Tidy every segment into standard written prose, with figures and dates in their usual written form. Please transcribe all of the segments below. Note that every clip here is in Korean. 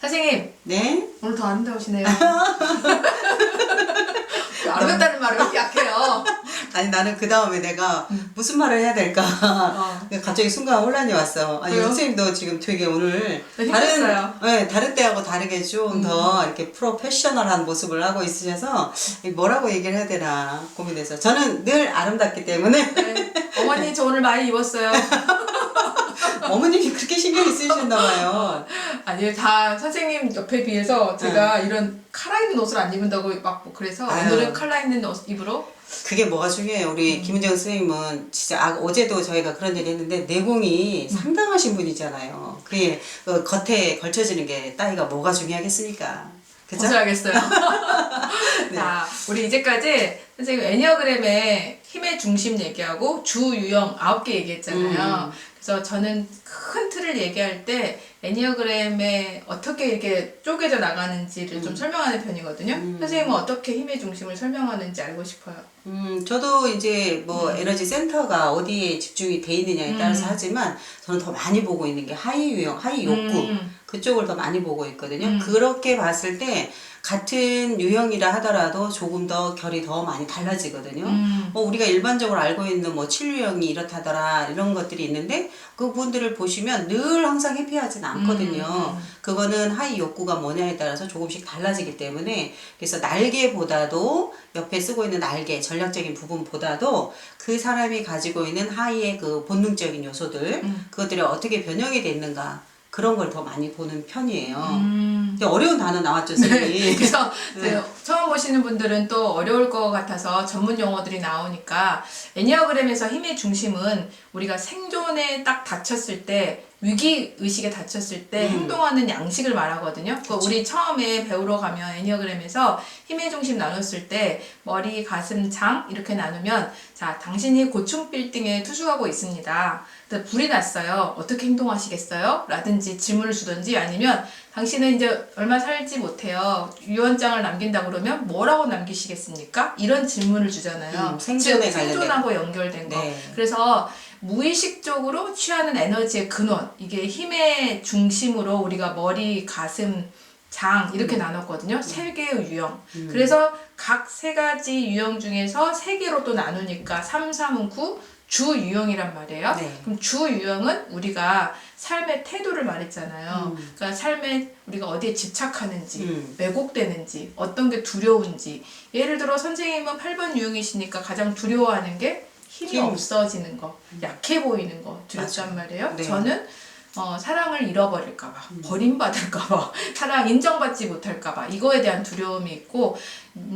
선생님, 네? 오늘 더 아름다우시네요. 아름답다는 말은 왜 이렇게 약해요? 아니 나는 그 다음에 내가 무슨 말을 해야 될까 갑자기 순간 혼란이 왔어. 아니 왜요? 선생님도 지금 되게 오늘 네, 힘들었어요. 다른 때하고 다르게 좀 더 이렇게 프로페셔널한 모습을 하고 있으셔서 뭐라고 얘기를 해야 되나 고민돼서 저는 늘 아름답기 때문에 네. 어머니, 저 오늘 많이 입었어요. 어머님이 그렇게 신경이 쓰이셨나 봐요. 아니, 다 선생님 옆에 비해서 제가 이런 칼라 있는 옷을 안 입는다고 막 뭐 그래서 아유. 오늘은 칼라 있는 옷 입으로 그게 뭐가 중요해요. 우리 김은정 선생님은 진짜 어제도 저희가 그런 얘기 했는데 내공이 상당하신 분이잖아요. 그게 겉에 걸쳐지는 게 따위가 뭐가 중요하겠습니까? 그죠? 벗어야겠어요. 자, 우리 이제까지 선생님 애니어그램의 힘의 중심 얘기하고 주 유형 9개 얘기했잖아요. 그래서 저는 큰 틀을 얘기할 때 애니어그램에 어떻게 이렇게 쪼개져 나가는지를 좀 설명하는 편이거든요. 선생님은 어떻게 힘의 중심을 설명하는지 알고 싶어요. 저도 이제 뭐 에너지 센터가 어디에 집중이 돼 있느냐에 따라서 하지만 저는 더 많이 보고 있는 게 하이 유형, 하이 욕구 그쪽을 더 많이 보고 있거든요. 그렇게 봤을 때 같은 유형이라 하더라도 조금 더 결이 더 많이 달라지거든요. 우리가 일반적으로 알고 있는 뭐 7유형이 이렇다더라 이런 것들이 있는데 그분들을 보시면 늘 항상 해피하진 않거든요. 그거는 하이 욕구가 뭐냐에 따라서 조금씩 달라지기 때문에 그래서 날개보다도 옆에 쓰고 있는 날개 전략적인 부분보다도 그 사람이 가지고 있는 하이의 그 본능적인 요소들 그것들이 어떻게 변형이 됐는가 그런 걸 더 많이 보는 편이에요. 근데 어려운 단어 나왔죠, 선생님. 네. 그래서 처음 보시는 분들은 또 어려울 것 같아서 전문 용어들이 나오니까 애니어그램에서 힘의 중심은 우리가 생존에 딱 닥쳤을 때 위기 의식에 닥쳤을 때 행동하는 양식을 말하거든요. 우리 처음에 배우러 가면 애니어그램에서 힘의 중심 나눴을 때 머리, 가슴, 장 이렇게 나누면 자, 당신이 고층 빌딩에 투숙하고 있습니다. 불이 났어요. 어떻게 행동하시겠어요? 라든지 질문을 주든지 아니면 당신은 이제 얼마 살지 못해요. 유언장을 남긴다 그러면 뭐라고 남기시겠습니까? 이런 질문을 주잖아요. 생존에 생존하고 연결된 거. 네. 그래서 무의식적으로 취하는 에너지의 근원, 이게 힘의 중심으로 우리가 머리, 가슴, 장 이렇게 나눴거든요. 세 개의 유형. 그래서 각 세 가지 유형 중에서 세 개로 또 나누니까 3, 3은 9, 주 유형이란 말이에요. 네. 그럼 주 유형은 우리가 삶의 태도를 말했잖아요. 그러니까 삶에 우리가 어디에 집착하는지, 왜곡되는지, 어떤 게 두려운지. 예를 들어 선생님은 8번 유형이시니까 가장 두려워하는 게 힘이 없어지는 거, 약해 보이는 거 두렵단 말이에요. 네. 저는 사랑을 잃어버릴까봐, 버림받을까봐, 사랑 인정받지 못할까봐 이거에 대한 두려움이 있고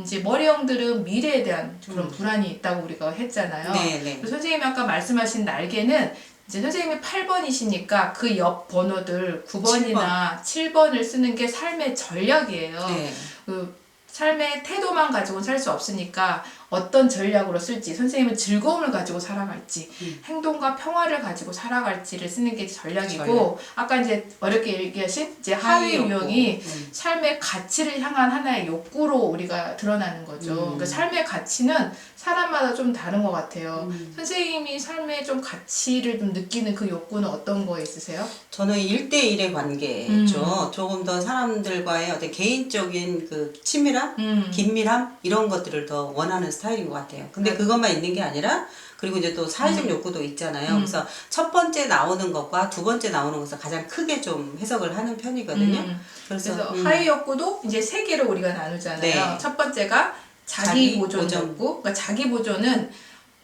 이제 머리형들은 미래에 대한 그런 불안이 있다고 우리가 했잖아요. 네, 네. 그래서 선생님이 아까 말씀하신 날개는 이제 선생님이 8번이시니까 그 옆 번호들 9번이나 7번을 쓰는 게 삶의 전략이에요. 네. 그 삶의 태도만 가지고는 살 수 없으니까 어떤 전략으로 쓸지 선생님은 즐거움을 가지고 살아갈지 행동과 평화를 가지고 살아갈지를 쓰는 게 전략이고 아까 이제 어렵게 얘기하신 이제 하위 유형이 삶의 가치를 향한 하나의 욕구로 우리가 드러나는 거죠. 그러니까 삶의 가치는 사람마다 좀 다른 것 같아요. 선생님이 삶의 좀 가치를 좀 느끼는 그 욕구는 어떤 거 있으세요? 저는 1대1의 관계죠. 조금 더 사람들과의 어떤 개인적인 그 친밀함, 긴밀함 이런 것들을 더 원하는 스타일인 것 같아요. 근데 그것만 있는 게 아니라 그리고 이제 또 사회적 욕구도 있잖아요. 그래서 첫 번째 나오는 것과 두 번째 나오는 것을 가장 크게 좀 해석을 하는 편이거든요. 그래서 하위 욕구도 이제 세 개로 우리가 나누잖아요. 네. 첫 번째가 자기 보존 욕구. 그러니까 자기 보존은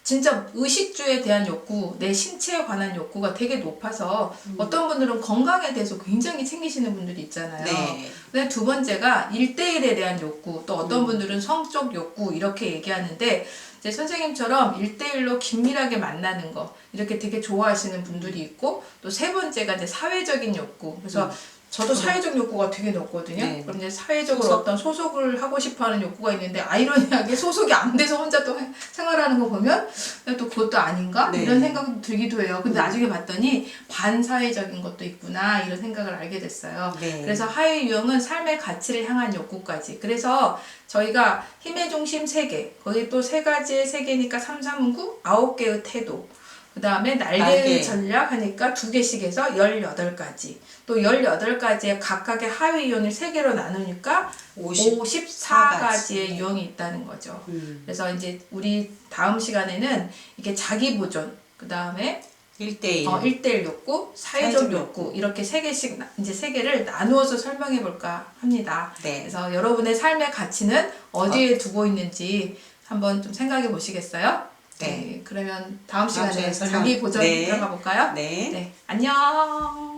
진짜 의식주에 대한 욕구, 내 신체에 관한 욕구가 되게 높아서 어떤 분들은 건강에 대해서 굉장히 챙기시는 분들이 있잖아요. 네. 근데 두 번째가 1대1에 대한 욕구, 또 어떤 분들은 성적 욕구 이렇게 얘기하는데 이제 선생님처럼 1대1로 긴밀하게 만나는 거 이렇게 되게 좋아하시는 분들이 있고 또 세 번째가 이제 사회적인 욕구. 그래서 저도 사회적 욕구가 되게 높거든요. 네. 그럼 이제 사회적으로 어떤 소속을 하고 싶어하는 욕구가 있는데 아이러니하게 소속이 안 돼서 혼자 또 생활하는 거 보면 또 그것도 아닌가 네. 이런 생각도 들기도 해요. 근데 나중에 봤더니 반사회적인 것도 있구나 이런 생각을 알게 됐어요. 네. 그래서 하위 유형은 삶의 가치를 향한 욕구까지. 그래서 저희가 힘의 중심 3개, 거기 또 3가지의 3개니까 3, 3은 9, 9개의 태도. 그 다음에 날개 날개. 전략 하니까 2개씩 해서 18가지. 또 18가지의 각각의 하위 이온을 3개로 나누니까 54가지의 유형이 있다는 거죠. 그래서 이제 우리 다음 시간에는 이게 자기 보존, 그 다음에 1대1. 1대1 욕구, 사회적 욕구 이렇게 3개씩 이제 3개를 나누어서 설명해 볼까 합니다. 네. 그래서 여러분의 삶의 가치는 어디에 두고 있는지 한번 좀 생각해 보시겠어요? 네. 그러면 다음 시간에 시간에 설명. 자기 보존 네. 들어가 볼까요? 네. 네. 안녕.